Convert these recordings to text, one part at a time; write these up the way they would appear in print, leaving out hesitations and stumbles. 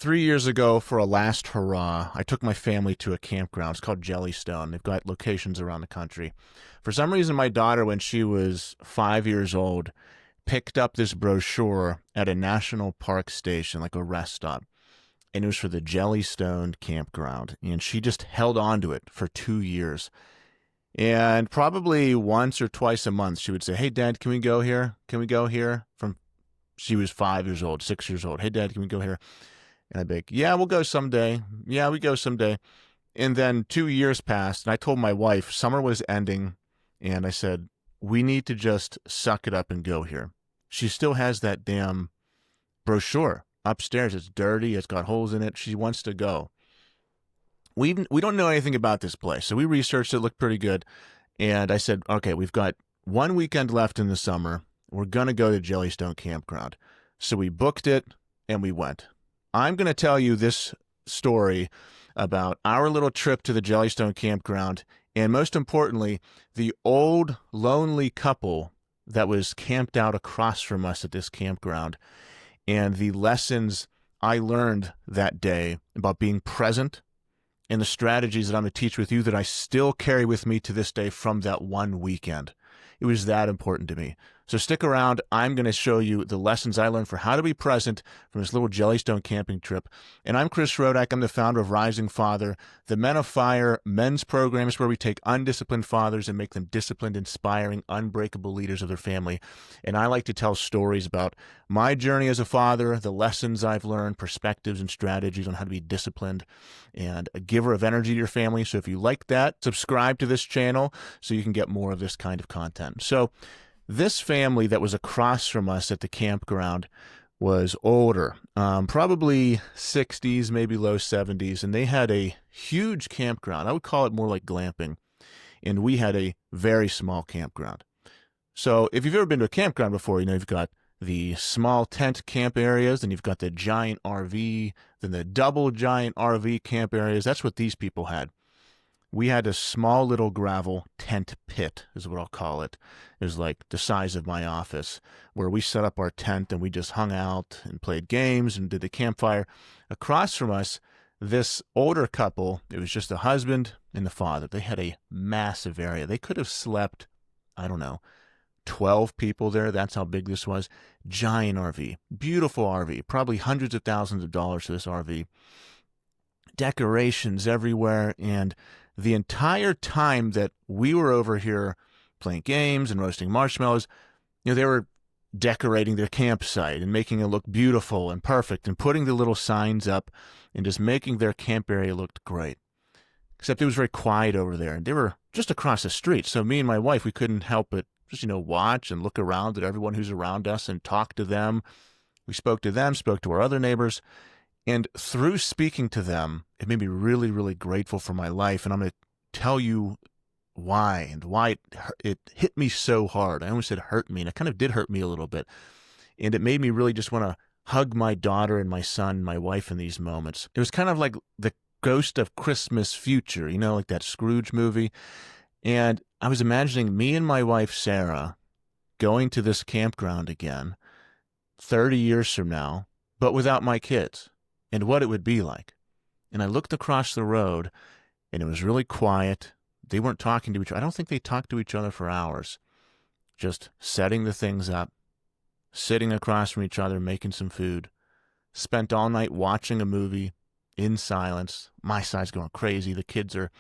3 years ago, for a last hurrah, I took my family to a campground. It's called Jellystone. They've got locations around the country. For some reason, my daughter, when she was 5 years old, picked up this brochure at a national park station, like a rest stop, and it was for the Jellystone campground. And she just held on to it for 2 years. And probably once or twice a month, she would say, "Hey, Dad, can we go here? Can we go here?" From she was 5 years old, 6 years old. "Hey, Dad, can we go here?" And I'd be like, "Yeah, we'll go someday. Yeah, we go someday." And then 2 years passed, and I told my wife summer was ending, and I said, "We need to just suck it up and go here." She still has that damn brochure upstairs. It's dirty. It's got holes in it. She wants to go. We don't know anything about this place, so we researched it. Looked pretty good, and I said, "Okay, we've got one weekend left in the summer. We're gonna go to Jellystone Campground." So we booked it and we went. I'm going to tell you this story about our little trip to the Jellystone Campground, and most importantly, the old lonely couple that was camped out across from us at this campground, and the lessons I learned that day about being present and the strategies that I'm going to teach with you that I still carry with me to this day from that one weekend. It was that important to me. So stick around. I'm going to show you the lessons I learned for how to be present from this little Jellystone camping trip. And I'm Chris Rodak. I'm the founder of Rising Father, the Men of Fire men's program is where we take undisciplined fathers and make them disciplined, inspiring, unbreakable leaders of their family. And I like to tell stories about my journey as a father, the lessons I've learned, perspectives and strategies on how to be disciplined and a giver of energy to your family. So if you like that, subscribe to this channel so you can get more of this kind of content. So this family that was across from us at the campground was older, probably 60s, maybe low 70s, and they had a huge campground. I would call it more like glamping, and we had a very small campground. So if you've ever been to a campground before, you know you've got the small tent camp areas, then you've got the giant RV, then the double giant RV camp areas. That's what these people had. We had a small little gravel tent pit, is what I'll call it. It was like the size of my office, where we set up our tent and we just hung out and played games and did the campfire. Across from us, this older couple, it was just the husband and the father. They had a massive area. They could have slept, I don't know, 12 people there. That's how big this was. Giant RV, beautiful RV, probably hundreds of thousands of dollars for this RV. Decorations everywhere, and the entire time that we were over here playing games and roasting marshmallows, you know, they were decorating their campsite and making it look beautiful and perfect and putting the little signs up and just making their camp area look great. Except it was very quiet over there, and they were just across the street. So me and my wife, we couldn't help but just, watch and look around at everyone who's around us and talk to them. We spoke to them, spoke to our other neighbors. And through speaking to them, it made me really, really grateful for my life. And I'm going to tell you why and why it hit me so hard. I almost said hurt me, and it kind of did hurt me a little bit. And it made me really just want to hug my daughter and my son, my wife in these moments. It was kind of like the Ghost of Christmas Future, like that Scrooge movie. And I was imagining me and my wife, Sarah, going to this campground again 30 years from now, but without my kids, and what it would be like. And I looked across the road, and it was really quiet. They weren't talking to each other. I don't think they talked to each other for hours. Just setting the things up, sitting across from each other, making some food. Spent all night watching a movie in silence. My side's going crazy. The kids are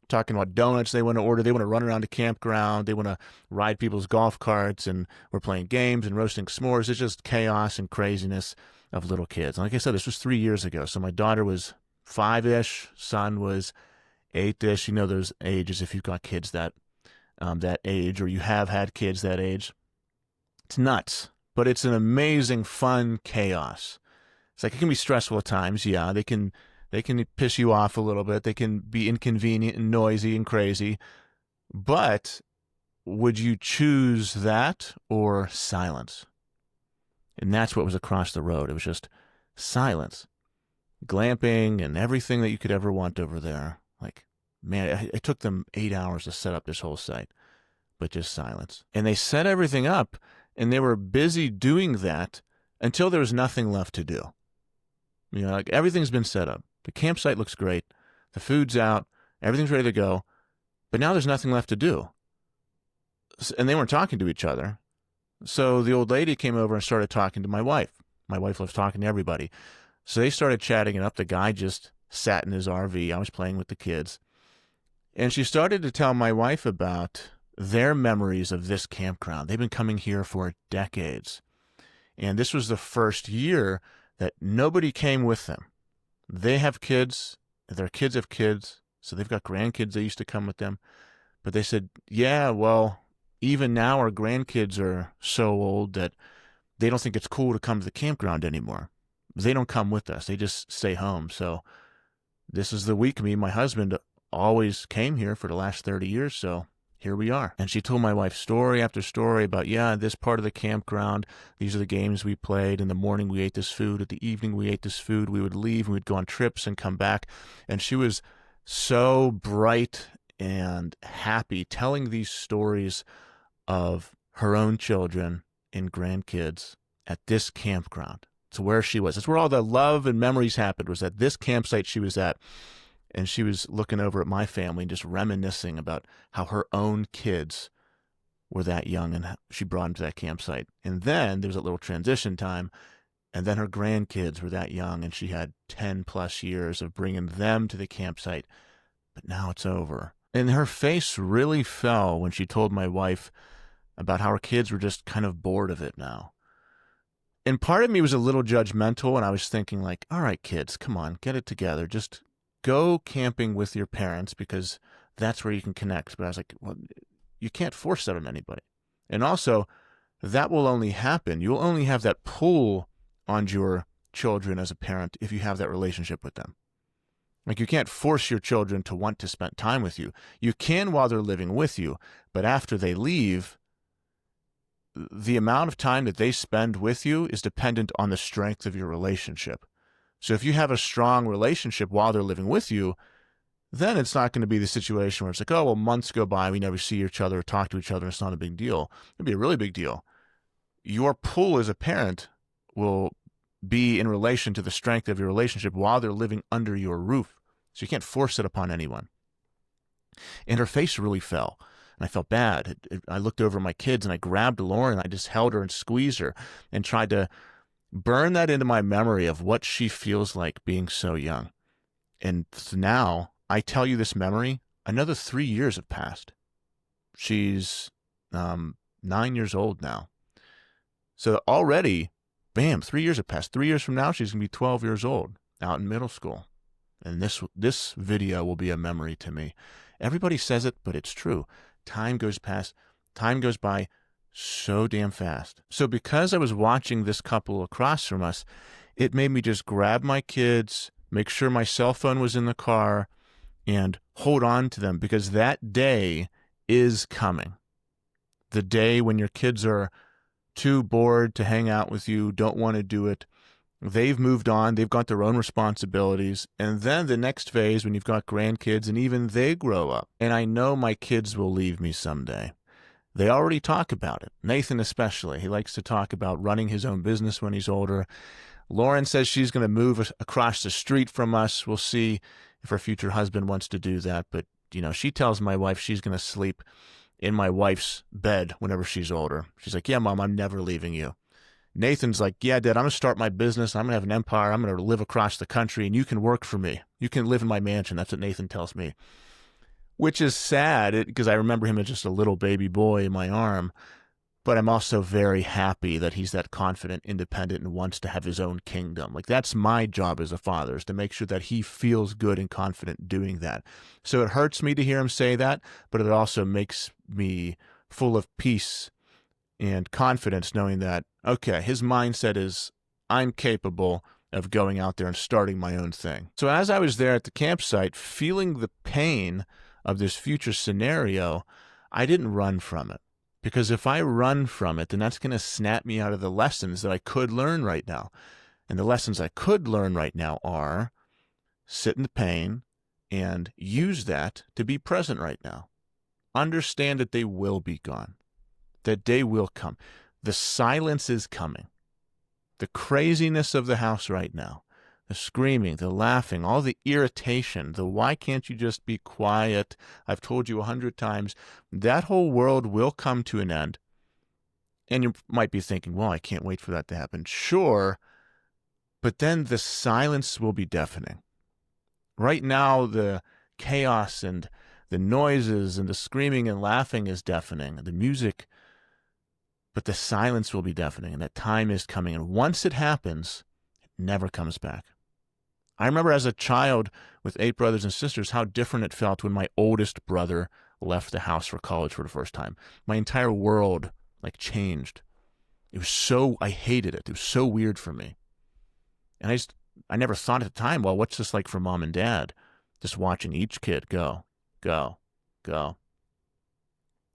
talking about donuts they want to order. They want to run around the campground. They want to ride people's golf carts, and we're playing games and roasting s'mores. It's just chaos and craziness of little kids. And like I said, this was 3 years ago. So my daughter was 5-ish, son was 8-ish. You know those ages if you've got kids that age, or you have had kids that age. It's nuts, but it's an amazing, fun chaos. It's like it can be stressful at times. Yeah, they can piss you off a little bit. They can be inconvenient and noisy and crazy. But would you choose that or silence? And that's what was across the road. It was just silence. Glamping and everything that you could ever want over there. Like, man, it took them 8 hours to set up this whole site, but just silence. And they set everything up, and they were busy doing that until there was nothing left to do. Like everything's been set up. The campsite looks great. The food's out. Everything's ready to go. But now there's nothing left to do. And they weren't talking to each other. So the old lady came over and started talking to my wife. My wife loves talking to everybody. So they started chatting it up. The guy just sat in his RV. I was playing with the kids. And she started to tell my wife about their memories of this campground. They've been coming here for decades. And this was the first year that nobody came with them. They have kids. Their kids have kids. So they've got grandkids that used to come with them. But they said, yeah, well, even now our grandkids are so old that they don't think it's cool to come to the campground anymore. They don't come with us. They just stay home. So this is the week me and my husband always came here for the last 30 years. So here we are. And she told my wife story after story about, yeah, this part of the campground, these are the games we played. In the morning, we ate this food. At the evening, we ate this food. We would leave and we'd go on trips and come back. And she was so bright and happy telling these stories of her own children and grandkids at this campground. It's where she was. It's where all the love and memories happened, was at this campsite she was at. And she was looking over at my family and just reminiscing about how her own kids were that young and she brought them to that campsite. And then there was a little transition time. And then her grandkids were that young and she had 10 plus years of bringing them to the campsite. But now it's over. And her face really fell when she told my wife about how her kids were just kind of bored of it now. And part of me was a little judgmental, and I was thinking like, all right, kids, come on, get it together. Just go camping with your parents because that's where you can connect. But I was like, well, you can't force that on anybody. And also, that will only happen. You'll only have that pull on your children as a parent if you have that relationship with them. Like, you can't force your children to want to spend time with you. You can while they're living with you, but after they leave, the amount of time that they spend with you is dependent on the strength of your relationship. So if you have a strong relationship while they're living with you, then it's not going to be the situation where it's like, oh, well, months go by, we never see each other or talk to each other, it's not a big deal. It'd be a really big deal. Your pull as a parent will be in relation to the strength of your relationship while they're living under your roof. So you can't force it upon anyone. And her face really fell. And I felt bad. I looked over at my kids and I grabbed Lauren. I just held her and squeezed her and tried to burn that into my memory of what she feels like being so young. And now I tell you this memory, another 3 years have passed. She's 9 years old now. So already, bam, 3 years have passed. 3 years from now, she's going to be 12 years old, out in middle school. And this video will be a memory to me. Everybody says it, but it's true. Time goes by so damn fast. So because I was watching this couple across from us, it made me just grab my kids, make sure my cell phone was in the car, and hold on to them, because that day is coming. The day when your kids are too bored to hang out with you, don't want to do it. They've moved on. They've got their own responsibilities. And then the next phase, when you've got grandkids and even they grow up. And I know my kids will leave me someday. They already talk about it. Nathan especially. He likes to talk about running his own business when he's older. Lauren says she's going to move across the street from us. We'll see if her future husband wants to do that. But, she tells my wife she's going to sleep in my wife's bed whenever she's older. She's like, yeah, Mom, I'm never leaving you. Nathan's like, yeah, Dad, I'm going to start my business. I'm going to have an empire. I'm going to live across the country, and you can work for me. You can live in my mansion. That's what Nathan tells me, which is sad because I remember him as just a little baby boy in my arm. But I'm also very happy that he's that confident, independent, and wants to have his own kingdom. Like, that's my job as a father, is to make sure that he feels good and confident doing that. So it hurts me to hear him say that, but it also makes me full of peace and confidence knowing that, okay, his mindset is, I'm capable of going out there and starting my own thing. So as I was there at the campsite, feeling the pain of this future scenario, I didn't run from it. Because if I run from it, then that's going to snap me out of the lessons that I could learn right now. And the lessons I could learn right now are sit in the pain and use that to be present right now. Understand that they will be gone. That day will come. The silence is coming. The craziness of the house right now, the screaming, the laughing, all the irritation, the why can't you just be quiet? I've told you 100 times, that whole world will come to an end. And you might be thinking, well, I can't wait for that to happen. Sure, but then the silence will be deafening. Right now, the chaos and the noises and the screaming and laughing is deafening, the music, but the silence will be deafening, and that time is coming. And once it happens, it never comes back. I remember as a child with 8 brothers and sisters, how different it felt when my oldest brother left the house for college for the first time. My entire world changed. It was so, I hated it. It was so weird for me. And I never thought at the time, well, what's this like for mom and dad? Just watching each kid go, go, go.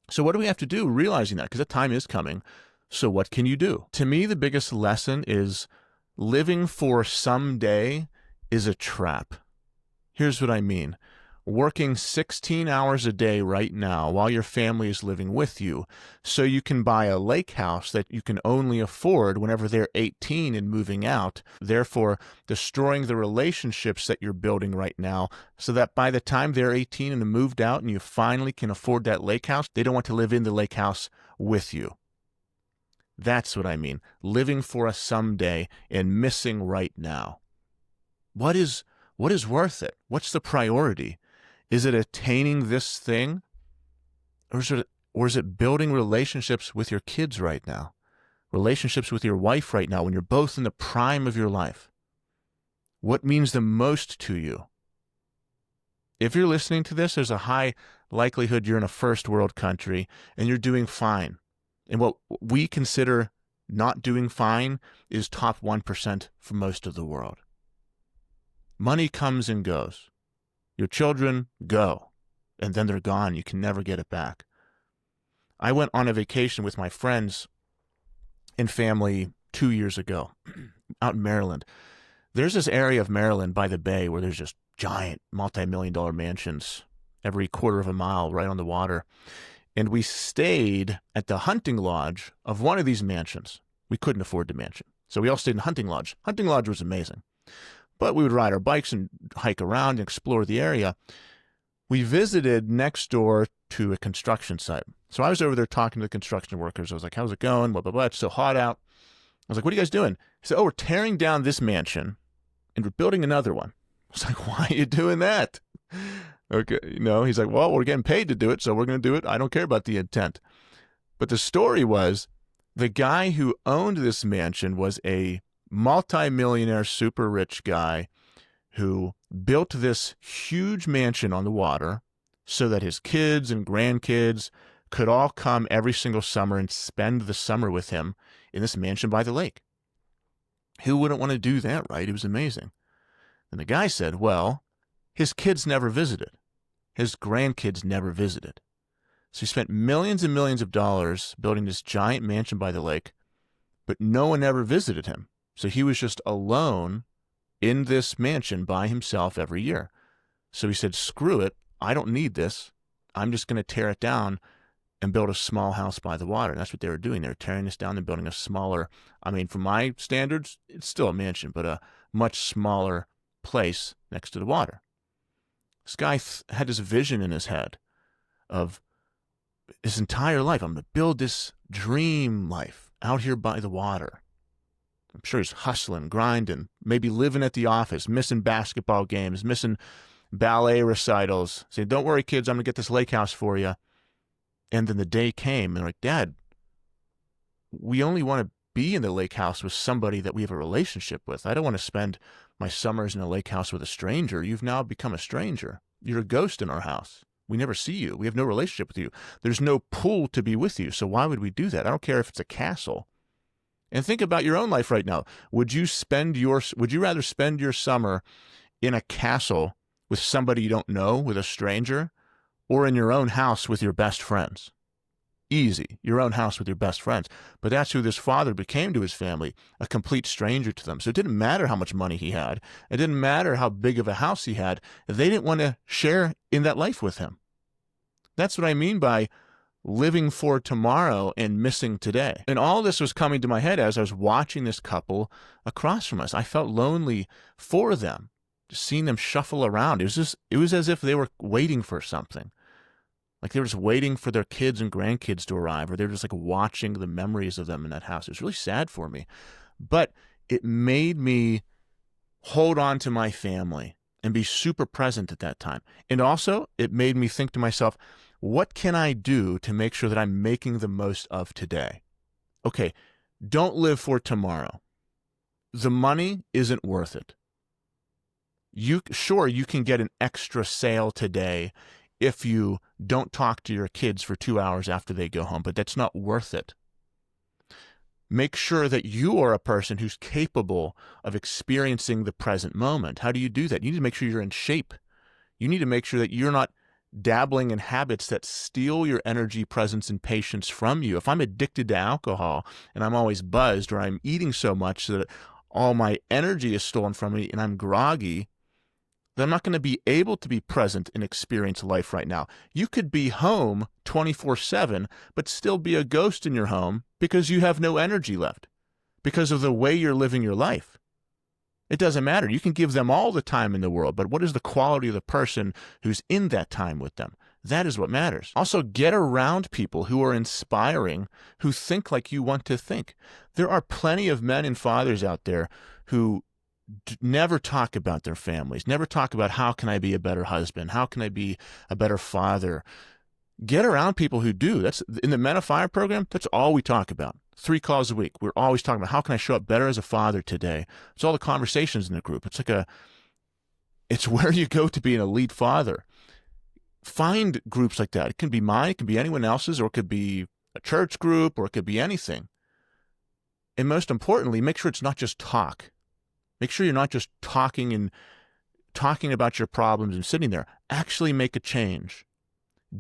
So what do we have to do realizing that? Because that time is coming. So what can you do? To me, the biggest lesson is living for someday is a trap. Here's what I mean. Working 16 hours a day right now while your family is living with you so you can buy a lake house that you can only afford whenever they're 18 and moving out, therefore destroying the relationships that you're building right now so that by the time they're 18 and moved out and you finally can afford that lake house, they don't want to live in the lake house with you. That's what I mean. Living for a someday and missing right now. What is worth it? What's the priority? Is it attaining this thing? Or is it building relationships with your kids right now? Relationships with your wife right now when you're both in the prime of your life? What means the most to you? If you're listening to this, there's a high likelihood you're in a first world country and you're doing fine. And what we consider not doing fine is top 1% for most of the world. Money comes and goes. Your children go, and then they're gone. You can never get it back. I went on a vacation with my friends and family 2 years ago out in Maryland. There's this area of Maryland by the bay where there's just giant multi-million-dollar mansions every quarter of a mile right on the water. And we stayed at the hunting lodge of one of these mansions. We couldn't afford the mansion. So we all stayed in Hunting Lodge. Hunting Lodge was amazing. But we would ride our bikes and hike around and explore the area. We visited next door to a construction site. So I was over there talking to the construction workers. I was like, how's it going? Blah, blah, blah. It's so hot out. I was like, what are you guys doing? He said, oh, we're tearing down this mansion and we're building another one. I was like, why are you doing that? Okay, he's like, well, we're getting paid to do it, so we're going to do it. I don't care about the intent. But the story was the guy who owned this mansion was a multi-millionaire, super rich guy who built this huge mansion on the water so that his kids and grandkids could all come every single summer and spend the summer with him in this mansion by the lake. Who wouldn't want to do that, right? It was amazing. And the guy said, well, his kids never visited. His grandkids never visited. So he spent millions and millions of dollars building this giant mansion by the lake, but no one ever visited him. So he was just alone in this mansion by himself every year. So he said, screw it. I don't need this. I'm just going to tear it down and build a small house by the water. And that's what they were doing. They were tearing this down and building a smaller, from my standards, it's still a mansion, but a much smaller place next to the water. This guy had this vision in his head of his entire life. I'm going to build this dream life out here by the water. I'm sure he's hustling, grinding, maybe living at the office, missing basketball games, missing ballet recitals, saying, don't worry, kids, I'm going to get this lake house for you. And then the day came, and they're like, Dad, we only want to be in the lake house with somebody that we have a relationship with. I don't want to spend my summers in a lake house with a stranger. You've now become a stranger. You're a ghost in our house. We never see you. We have no relationship with you. There's no pull to be with you. So why would we do that? I don't care if it's a castle. And think about your own life right now. Would you rather spend your summer in a castle with somebody you don't know, with a stranger, or in your own house with your best friends? Easy, your own house with your best friends. But that's who this father became to his family, a complete stranger to them. So it didn't matter how much money he had. It didn't matter how big of a house he had. They didn't want to share in that life with him. That's what I mean by living for tomorrow and missing today. And all this was coming to my head as I was watching this couple across from us. I felt lonely for them, just seeing them shuffle around. It was as if they were waiting for something. Like they were just waiting for their kids and grandkids to arrive, or they were just like watching the memories of them in that house. It was really sad for me. But it made me hold on to my family and be super present at that time. And also, it made me think to myself, what can I do to make sure that I'm making the most of today? Okay, don't live for tomorrow. The money isn't worth it. Sure, you can get an extra sale today if you don't talk to your kids for 2 hours after they go home, but that's not worth it. Make sure that you are a person who's capable of experiencing the present moment. How do you do that? You need to make sure you're in shape. You need to make sure that you're not dabbling in habits that steal your energy, presence, and patience from you. If I'm addicted to alcohol and I'm always buzzed, or I'm eating so much that all my energy is stolen from me and I'm groggy, then I'm not going to be able to be present and experience life right now. You could be home 24/7, but still be a ghost in your home because you have no energy left because of the way you're living your life. It doesn't matter. You can give them all the time in the world, but what is the quality of the person who's in that time with them? That is what matters. Also, get around people who are inspiring, who think like you want to think. There are plenty of men and fathers out there who never talk about their families, never talk about how can I be a better husband, how can I be a better father. Get around people who do. That's in the Men of Fire program. That's all we talk about. 3 calls a week. We're always talking about how can I show up better as a father today. It's all the conversations in the group. It's where you go to be an elite father. Find groups like that. It can be mine, it can be anyone else's, or it could be a church group, or it could be anything. And most importantly, make sure it's not just talk. Make sure you're not just talking about your problems and sitting there. Actually make a change.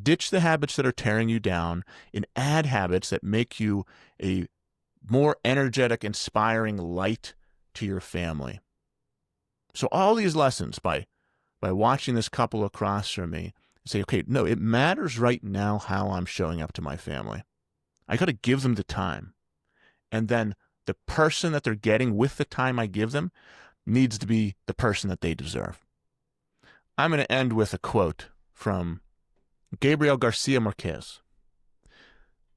Ditch the habits that are tearing you down and add habits that make you a more energetic, inspiring light to your family. So all these lessons by watching this couple across from me, say, okay, no, it matters right now how I'm showing up to my family. I got to give them the time. And then the person that they're getting with the time I give them needs to be the person that they deserve. I'm going to end with a quote from Gabriel Garcia Marquez.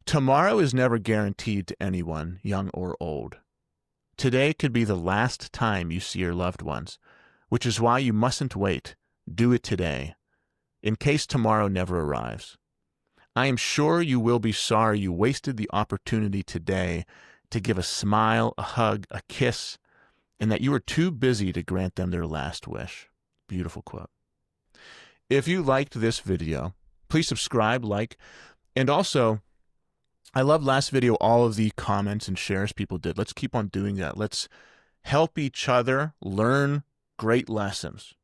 Tomorrow is never guaranteed to anyone, young or old. Today could be the last time you see your loved ones, which is why you mustn't wait. Do it today, in case tomorrow never arrives. I am sure you will be sorry you wasted the opportunity today to give a smile, a hug, a kiss, and that you were too busy to grant them their last wish. Beautiful quote. If you liked this video, please subscribe, like, and also, I loved last video, all of the comments and shares people did. Let's keep on doing that. Let's help each other learn great lessons.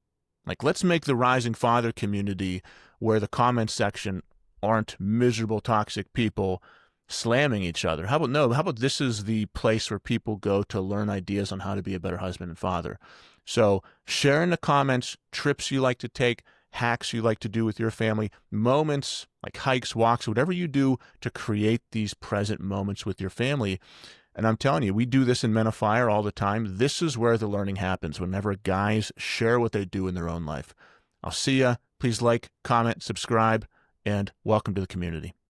Like, let's make the Rising Father community where the comment section aren't miserable, toxic people slamming each other. How about this is the place where people go to learn ideas on how to be a better husband and father. So share in the comments, trips you like to take, hacks you like to do with your family, moments like hikes, walks, whatever you do to create these present moments with your family. And I'm telling you, we do this in Men of Fire all the time. This is where the learning happens, whenever guys share what they do in their own life. I'll see ya. Please like, comment, subscribe, and welcome to the community.